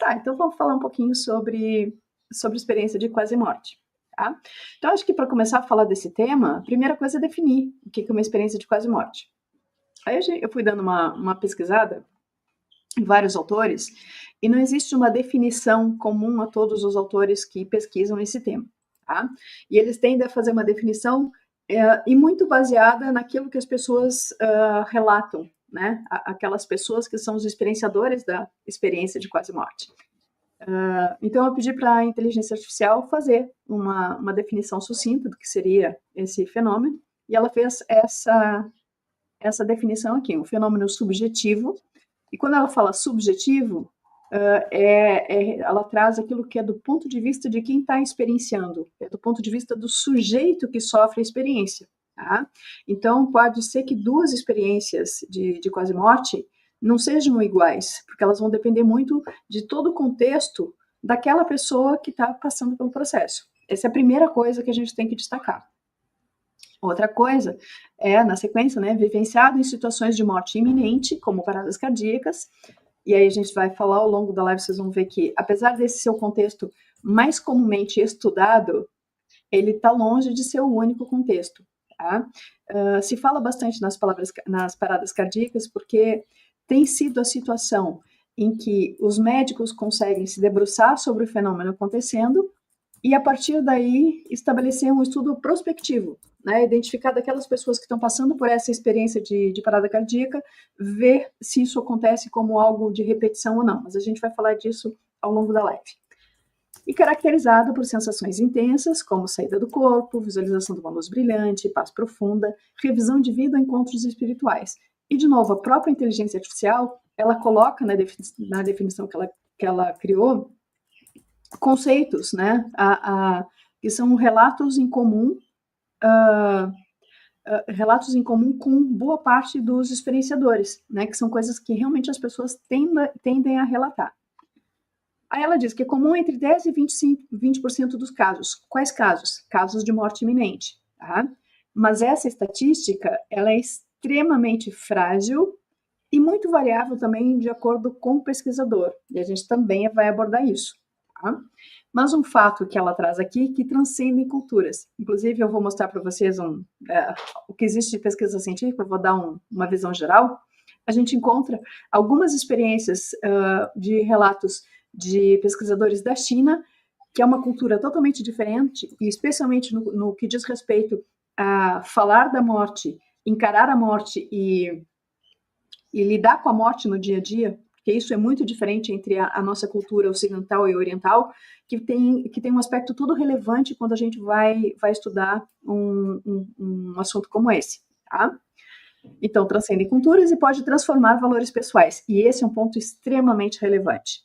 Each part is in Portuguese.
Tá, então vamos falar um pouquinho sobre experiência de quase morte. Tá? Então, acho que para começar a falar desse tema, a primeira coisa é definir o que é uma experiência de quase morte. Aí eu fui dando uma pesquisada em vários autores, e não existe uma definição comum a todos os autores que pesquisam esse tema. Tá? E eles tendem a fazer uma definição e muito baseada naquilo que as pessoas relatam, né? Aquelas pessoas que são os experienciadores da experiência de quase morte. Então, eu pedi para a inteligência artificial fazer uma definição sucinta do que seria esse fenômeno, e ela fez essa definição aqui, um fenômeno subjetivo. E quando ela fala subjetivo, ela traz aquilo que é do ponto de vista de quem está experienciando, é do ponto de vista do sujeito que sofre a experiência. Tá? Então, pode ser que duas experiências de quase morte não sejam iguais, porque elas vão depender muito de todo o contexto daquela pessoa que está passando pelo processo. Essa é a primeira coisa que a gente tem que destacar. Outra coisa é, na sequência, né, vivenciado em situações de morte iminente, como paradas cardíacas, e aí a gente vai falar ao longo da live, vocês vão ver que, apesar desse ser o contexto mais comumente estudado, ele está longe de ser o único contexto. Tá? Se fala bastante nas paradas cardíacas, porque tem sido a situação em que os médicos conseguem se debruçar sobre o fenômeno acontecendo e, a partir daí, estabelecer um estudo prospectivo, né? Identificar daquelas pessoas que estão passando por essa experiência de parada cardíaca, ver se isso acontece como algo de repetição ou não. Mas a gente vai falar disso ao longo da live. E caracterizado por sensações intensas, como saída do corpo, visualização de uma luz brilhante, paz profunda, revisão de vida ou encontros espirituais. E, de novo, a própria inteligência artificial, ela coloca na definição que ela criou conceitos, né, que são relatos em comum com boa parte dos experienciadores, né, que são coisas que realmente as pessoas tendem a relatar. Aí ela diz que é comum entre 10% e 20% dos casos. Quais casos? Casos de morte iminente. Tá? Mas essa estatística ela é extremamente frágil e muito variável também de acordo com o pesquisador. E a gente também vai abordar isso. Tá? Mas um fato que ela traz aqui que transcende culturas. Inclusive, eu vou mostrar para vocês o que existe de pesquisa científica, eu vou dar uma visão geral. A gente encontra algumas experiências de relatos de pesquisadores da China, que é uma cultura totalmente diferente, e especialmente no que diz respeito a falar da morte, encarar a morte e lidar com a morte no dia a dia, porque isso é muito diferente entre a nossa cultura ocidental e oriental, que tem um aspecto todo relevante quando a gente vai estudar um assunto como esse, tá? Então, transcende culturas e pode transformar valores pessoais, e esse é um ponto extremamente relevante.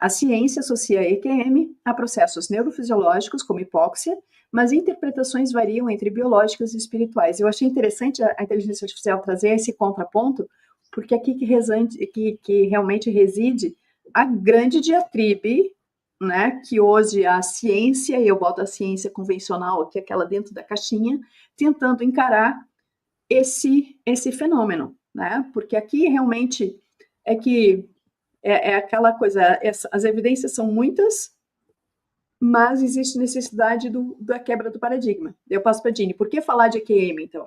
A ciência associa a EQM a processos neurofisiológicos, como hipóxia, mas interpretações variam entre biológicas e espirituais. Eu achei interessante a inteligência artificial trazer esse contraponto, porque aqui que realmente reside a grande diatribe, né, que hoje a ciência, e eu boto a ciência convencional, que é aquela dentro da caixinha, tentando encarar esse fenômeno, né, porque aqui realmente é que é aquela coisa, as evidências são muitas, mas existe necessidade da quebra do paradigma. Eu passo para a Dini. Por que falar de EQM, então?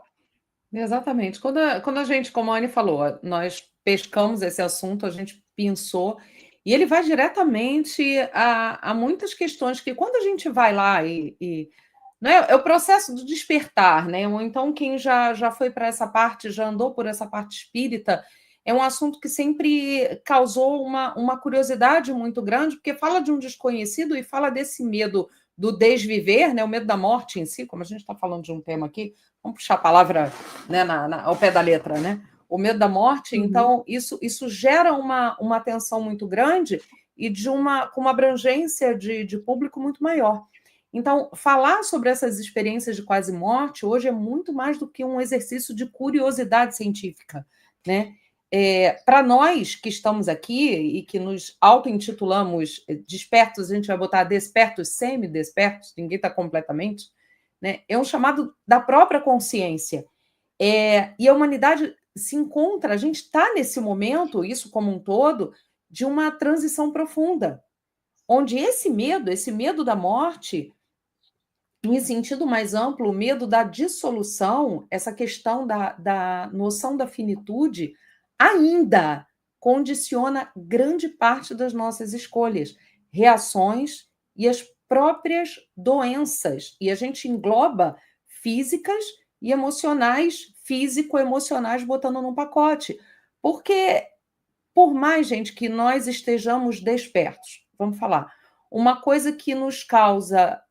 Exatamente. Quando a gente, como a Anne falou, nós pescamos esse assunto, a gente pensou, e ele vai diretamente a muitas questões que quando a gente vai lá não é o processo do despertar, né? Ou então quem já foi para essa parte, já andou por essa parte espírita, é um assunto que sempre causou uma curiosidade muito grande, porque fala de um desconhecido e fala desse medo do desviver, né? O medo da morte em si, como a gente está falando de um tema aqui, vamos puxar a palavra, né, ao pé da letra, né? O medo da morte, então, isso gera uma tensão muito grande e com uma abrangência de público muito maior. Então, falar sobre essas experiências de quase morte hoje é muito mais do que um exercício de curiosidade científica, né? Para nós que estamos aqui e que nos auto-intitulamos despertos, a gente vai botar despertos, semi-despertos, ninguém está completamente, né? É um chamado da própria consciência. E a humanidade se encontra, a gente está nesse momento, isso como um todo, de uma transição profunda, onde esse medo da morte, em sentido mais amplo, o medo da dissolução, essa questão da noção da finitude, ainda condiciona grande parte das nossas escolhas, reações e as próprias doenças. E a gente engloba físicas e emocionais, físico-emocionais, botando num pacote. Porque, por mais, gente, que nós estejamos despertos, vamos falar, uma coisa que nos causa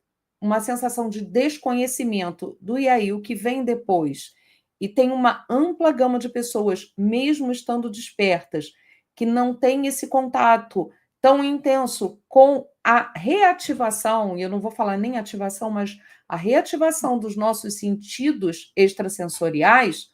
uma sensação de desconhecimento do e aí, o que vem depois, e tem uma ampla gama de pessoas, mesmo estando despertas, que não tem esse contato tão intenso com a reativação, e eu não vou falar nem ativação, mas a reativação dos nossos sentidos extrasensoriais,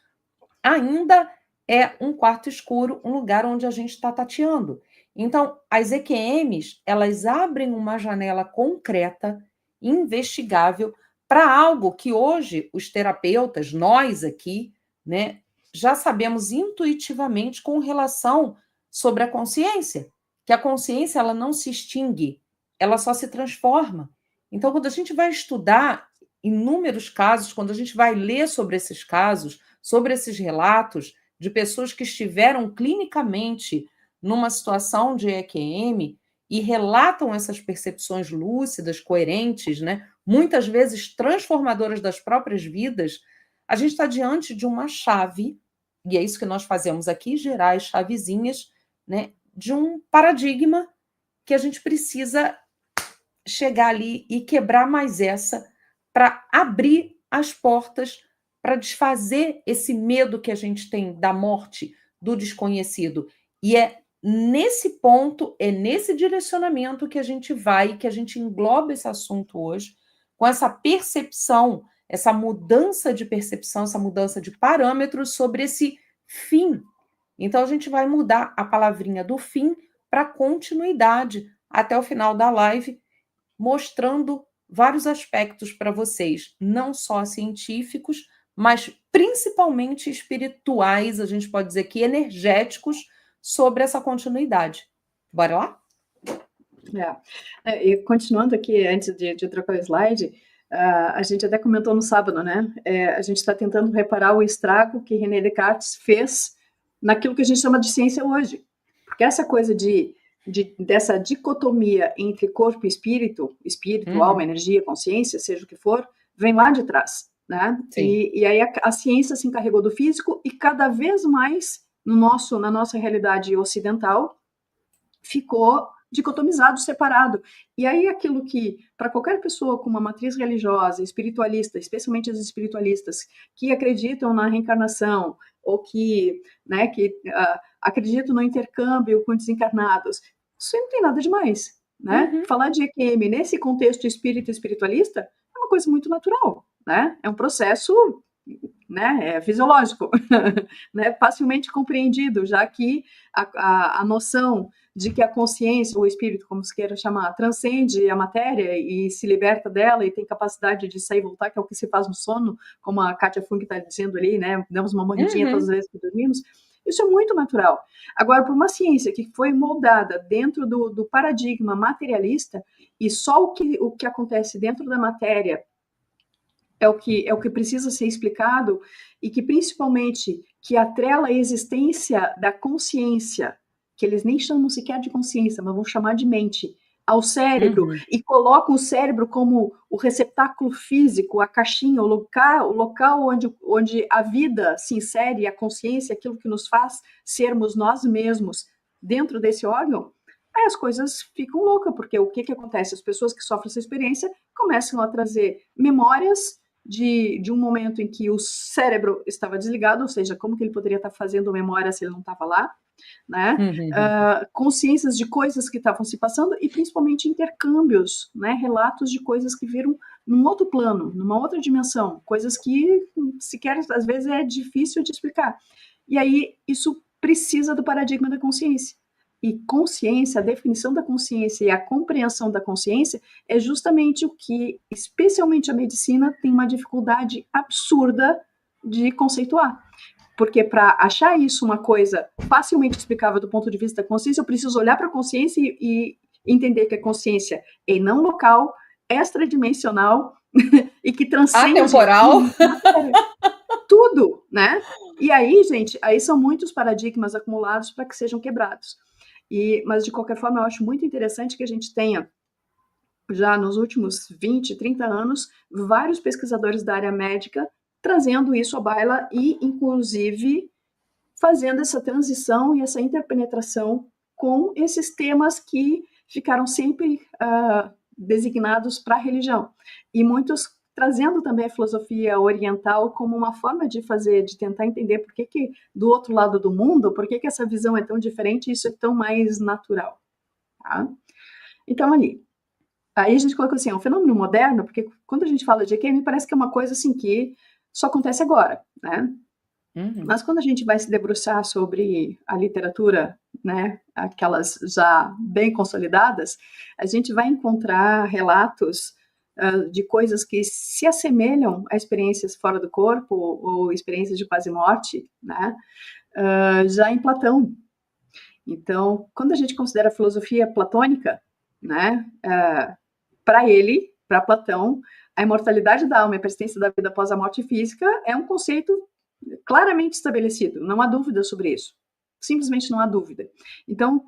ainda é um quarto escuro, um lugar onde a gente está tateando. Então, as EQMs, elas abrem uma janela concreta, investigável, para algo que hoje os terapeutas, nós aqui, né, já sabemos intuitivamente com relação sobre a consciência, que a consciência ela não se extingue, ela só se transforma. Então, quando a gente vai estudar inúmeros casos, quando a gente vai ler sobre esses casos, sobre esses relatos de pessoas que estiveram clinicamente numa situação de EQM e relatam essas percepções lúcidas, coerentes, né? Muitas vezes transformadoras das próprias vidas, a gente está diante de uma chave, e é isso que nós fazemos aqui, gerar as chavezinhas, né, de um paradigma que a gente precisa chegar ali e quebrar mais essa para abrir as portas para desfazer esse medo que a gente tem da morte, do desconhecido. E é nesse ponto, é nesse direcionamento que a gente vai, que a gente engloba esse assunto hoje, com essa percepção, essa mudança de percepção, essa mudança de parâmetros sobre esse fim. Então, a gente vai mudar a palavrinha do fim para continuidade até o final da live, mostrando vários aspectos para vocês, não só científicos, mas principalmente espirituais, a gente pode dizer que energéticos, sobre essa continuidade. Bora lá? E continuando aqui, antes de trocar o slide, a gente até comentou no sábado, né? A gente está tentando reparar o estrago que René Descartes fez naquilo que a gente chama de ciência hoje. Porque essa coisa dessa dicotomia entre corpo e espírito, alma, energia, consciência, seja o que for, vem lá de trás, né? E aí a ciência se encarregou do físico e cada vez mais na nossa realidade ocidental ficou dicotomizado, separado. E aí aquilo que, para qualquer pessoa com uma matriz religiosa, espiritualista, especialmente as espiritualistas, que acreditam na reencarnação, ou que acreditam no intercâmbio com desencarnados, isso não tem nada demais, né? Falar de EQM nesse contexto espírita e espiritualista é uma coisa muito natural, né? É um processo, né, fisiológico, né, facilmente compreendido, já que a noção de que a consciência, ou o espírito, como se queira chamar, transcende a matéria e se liberta dela e tem capacidade de sair e voltar, que é o que se faz no sono, como a Kátia Funk está dizendo ali, né, damos uma morridinha todas as vezes que dormimos, isso é muito natural. Agora, para uma ciência que foi moldada dentro do paradigma materialista, e só o que acontece dentro da matéria é o que precisa ser explicado, e que principalmente que atrela a existência da consciência, que eles nem chamam sequer de consciência, mas vão chamar de mente, ao cérebro, e colocam o cérebro como o receptáculo físico, a caixinha, o local onde a vida se insere, a consciência, aquilo que nos faz sermos nós mesmos dentro desse órgão. Aí as coisas ficam loucas, porque o que acontece? As pessoas que sofrem essa experiência começam a trazer memórias de um momento em que o cérebro estava desligado, ou seja, como que ele poderia estar fazendo memória se ele não estava lá, né? Consciências de coisas que estavam se passando e principalmente intercâmbios, né? Relatos de coisas que viram num outro plano, numa outra dimensão, coisas que sequer às vezes é difícil de explicar. E aí isso precisa do paradigma da consciência. E consciência, a definição da consciência e a compreensão da consciência é justamente o que, especialmente a medicina, tem uma dificuldade absurda de conceituar. Porque para achar isso uma coisa facilmente explicável do ponto de vista da consciência, eu preciso olhar para a consciência e entender que a consciência é não local, extradimensional e que transcende atemporal, tudo, né? E aí, gente, aí são muitos paradigmas acumulados para que sejam quebrados. Mas, de qualquer forma, eu acho muito interessante que a gente tenha, já nos últimos 20, 30 anos, vários pesquisadores da área médica trazendo isso à baila e, inclusive, fazendo essa transição e essa interpenetração com esses temas que ficaram sempre designados para a religião. E muitos trazendo também a filosofia oriental como uma forma de fazer, de tentar entender por que do outro lado do mundo, por que essa visão é tão diferente e isso é tão mais natural. Tá? Então, aí a gente colocou assim, é um fenômeno moderno, porque quando a gente fala de EQ, me parece que é uma coisa assim que só acontece agora, né? Uhum. Mas quando a gente vai se debruçar sobre a literatura, né, aquelas já bem consolidadas, a gente vai encontrar relatos de coisas que se assemelham a experiências fora do corpo ou experiências de quase morte, né, já em Platão. Então, quando a gente considera a filosofia platônica, né, para Platão, a imortalidade da alma e a persistência da vida após a morte física é um conceito claramente estabelecido, não há dúvida sobre isso. Simplesmente não há dúvida. Então,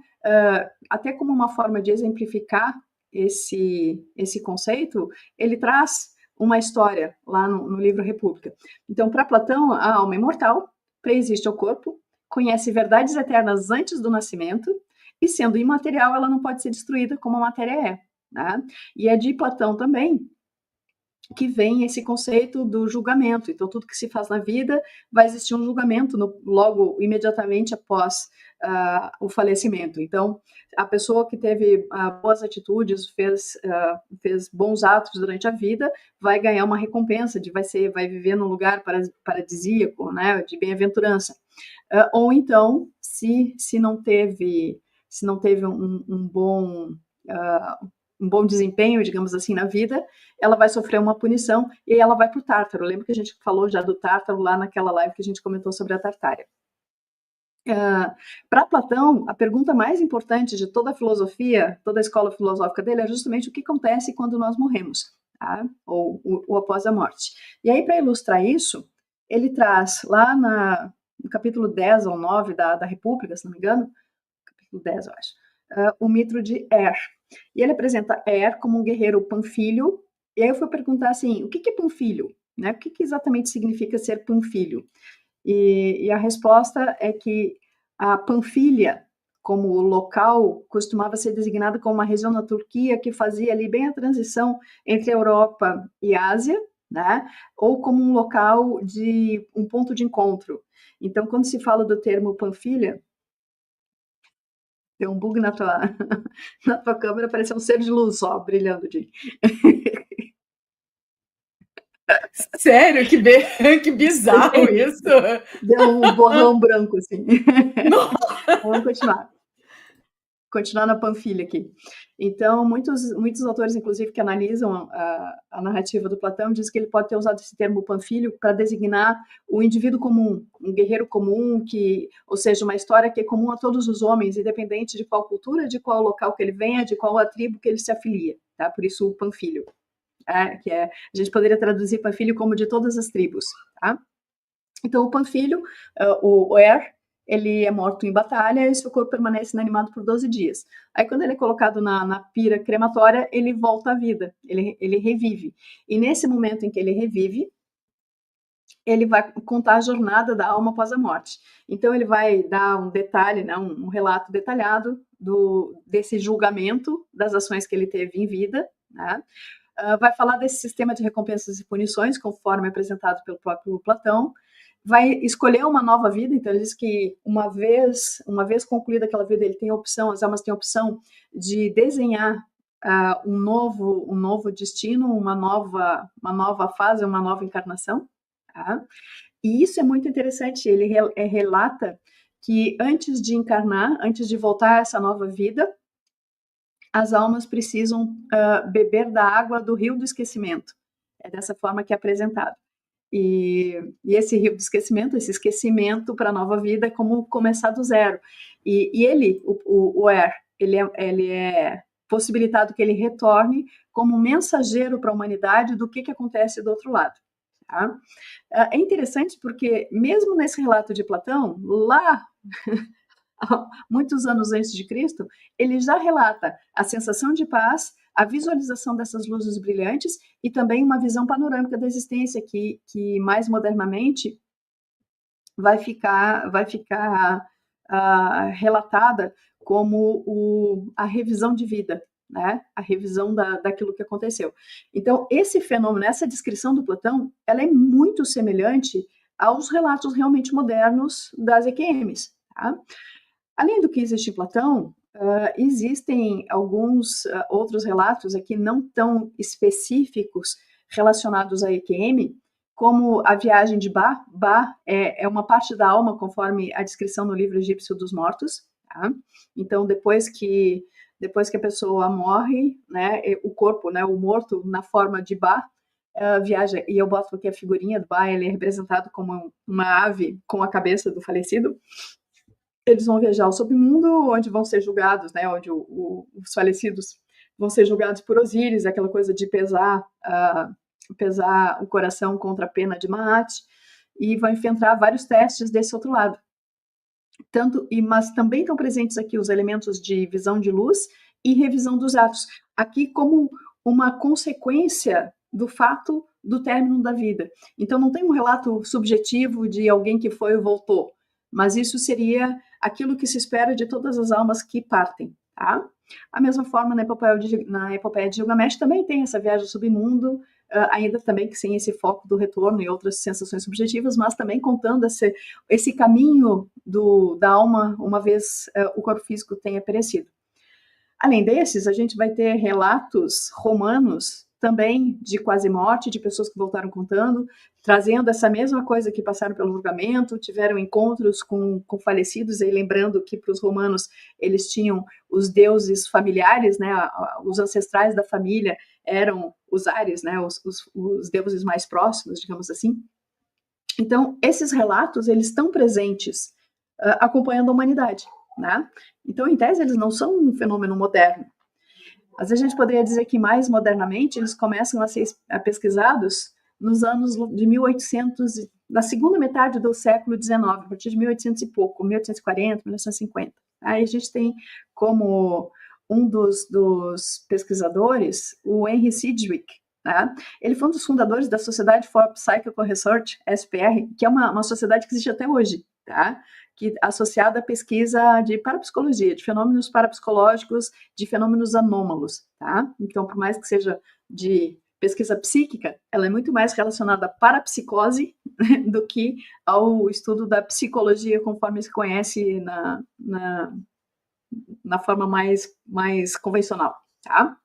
até como uma forma de exemplificar esse conceito, ele traz uma história lá no livro República. Então, para Platão, a alma é imortal, preexiste ao corpo, conhece verdades eternas antes do nascimento, e sendo imaterial, ela não pode ser destruída como a matéria é. Né? E é de Platão também que vem esse conceito do julgamento. Então, tudo que se faz na vida vai existir um julgamento logo, imediatamente após o falecimento. Então, a pessoa que teve boas atitudes, fez bons atos durante a vida, vai ganhar uma recompensa, vai viver num lugar paradisíaco, né, de bem-aventurança. Ou então, se não teve um bom desempenho, digamos assim, na vida, ela vai sofrer uma punição e aí ela vai para o Tártaro. Lembra que a gente falou já do Tártaro lá naquela live que a gente comentou sobre a Tartária. Para Platão, a pergunta mais importante de toda a filosofia, toda a escola filosófica dele é justamente o que acontece quando nós morremos, tá? ou após a morte. E aí, para ilustrar isso, ele traz lá no capítulo 10 ou 9 da República, se não me engano, capítulo 10, eu acho, o mito de e ele apresenta como um guerreiro panfilho. E aí eu fui perguntar assim, o que é panfilho? Né? O que exatamente significa ser panfilho? E a resposta é que a Panfilha, como local, costumava ser designada como uma região na Turquia que fazia ali bem a transição entre a Europa e a Ásia, né? Ou como um local um ponto de encontro. Então, quando se fala do termo Panfilha, tem um bug na tua câmera, parece um ser de luz só, brilhando de... Sério? Que bizarro isso! Deu um borrão branco, assim. Vamos continuar na Panfilha aqui. Então, muitos autores, inclusive, que analisam a narrativa do Platão, dizem que ele pode ter usado esse termo panfilho para designar o indivíduo comum, um guerreiro comum, ou seja, uma história que é comum a todos os homens, independente de qual cultura, de qual local que ele venha, de qual a tribo que ele se afilia. Tá? Por isso, o panfilho. A gente poderia traduzir panfilho como de todas as tribos. Tá? Então, o panfilho, o ele é morto em batalha e seu corpo permanece inanimado por 12 dias. Aí, quando ele é colocado na pira crematória, ele volta à vida, ele revive. E nesse momento em que ele revive, ele vai contar a jornada da alma após a morte. Então, ele vai dar um detalhe, né, um relato detalhado desse julgamento das ações que ele teve em vida, né? Vai falar desse sistema de recompensas e punições, conforme apresentado pelo próprio Platão, vai escolher uma nova vida. Então ele diz que uma vez concluída aquela vida, ele tem a opção, as almas têm a opção de desenhar um novo destino, uma nova fase, uma nova encarnação. Tá? E isso é muito interessante. Ele relata que antes de encarnar, antes de voltar a essa nova vida, as almas precisam beber da água do rio do esquecimento. É dessa forma que é apresentado. E esse rio do esquecimento, esse esquecimento para a nova vida é como começar do zero. E ele, o Er, ele é possibilitado que ele retorne como mensageiro para a humanidade do que acontece do outro lado. Tá? É interessante porque, mesmo nesse relato de Platão, lá, muitos anos antes de Cristo, ele já relata a sensação de paz, a visualização dessas luzes brilhantes e também uma visão panorâmica da existência que mais modernamente vai ficar relatada como a revisão de vida, né? A revisão daquilo que aconteceu. Então, esse fenômeno, essa descrição do Platão, ela é muito semelhante aos relatos realmente modernos das EQMs, tá? Além do que existe em Platão, existem alguns outros relatos aqui não tão específicos relacionados à EQM, como a viagem de Ba. Ba é uma parte da alma, conforme a descrição no livro egípcio dos mortos. Tá? Então, depois que a pessoa morre, né, o corpo, né, o morto, na forma de Ba, viaja, e eu boto aqui a figurinha do Ba, ele é representado como uma ave com a cabeça do falecido. Eles vão viajar ao submundo, onde vão ser julgados, né, onde os falecidos vão ser julgados por Osíris, aquela coisa de pesar o coração contra a pena de Maat, e vão enfrentar vários testes desse outro lado. Mas também estão presentes aqui os elementos de visão de luz e revisão dos atos, aqui como uma consequência do fato do término da vida. Então não tem um relato subjetivo de alguém que foi e voltou, mas isso seria aquilo que se espera de todas as almas que partem, tá? A mesma forma, na epopeia de Gilgamesh também tem essa viagem ao submundo, ainda também que sem esse foco do retorno e outras sensações subjetivas, mas também contando esse caminho da alma, uma vez o corpo físico tenha perecido. Além desses, a gente vai ter relatos romanos também de quase morte, de pessoas que voltaram contando, trazendo essa mesma coisa que passaram pelo julgamento, tiveram encontros com falecidos, e lembrando que para os romanos eles tinham os deuses familiares, né, os ancestrais da família eram os Ares, né, os deuses mais próximos, digamos assim. Então, esses relatos, eles estão presentes, acompanhando a humanidade, né? Então, em tese, eles não são um fenômeno moderno. Às vezes a gente poderia dizer que mais modernamente eles começam a ser pesquisados nos anos de 1800, na segunda metade do século XIX, a partir de 1800 e pouco, 1840, 1950. Aí a gente tem como um dos pesquisadores o Henry Sidgwick, né? Ele foi um dos fundadores da Society for Psychical Research, SPR, que é uma sociedade que existe até hoje, tá? Que associada à pesquisa de parapsicologia, de fenômenos parapsicológicos, de fenômenos anômalos, tá? Então, por mais que seja de pesquisa psíquica, ela é muito mais relacionada à parapsicose do que ao estudo da psicologia conforme se conhece na forma mais convencional, tá?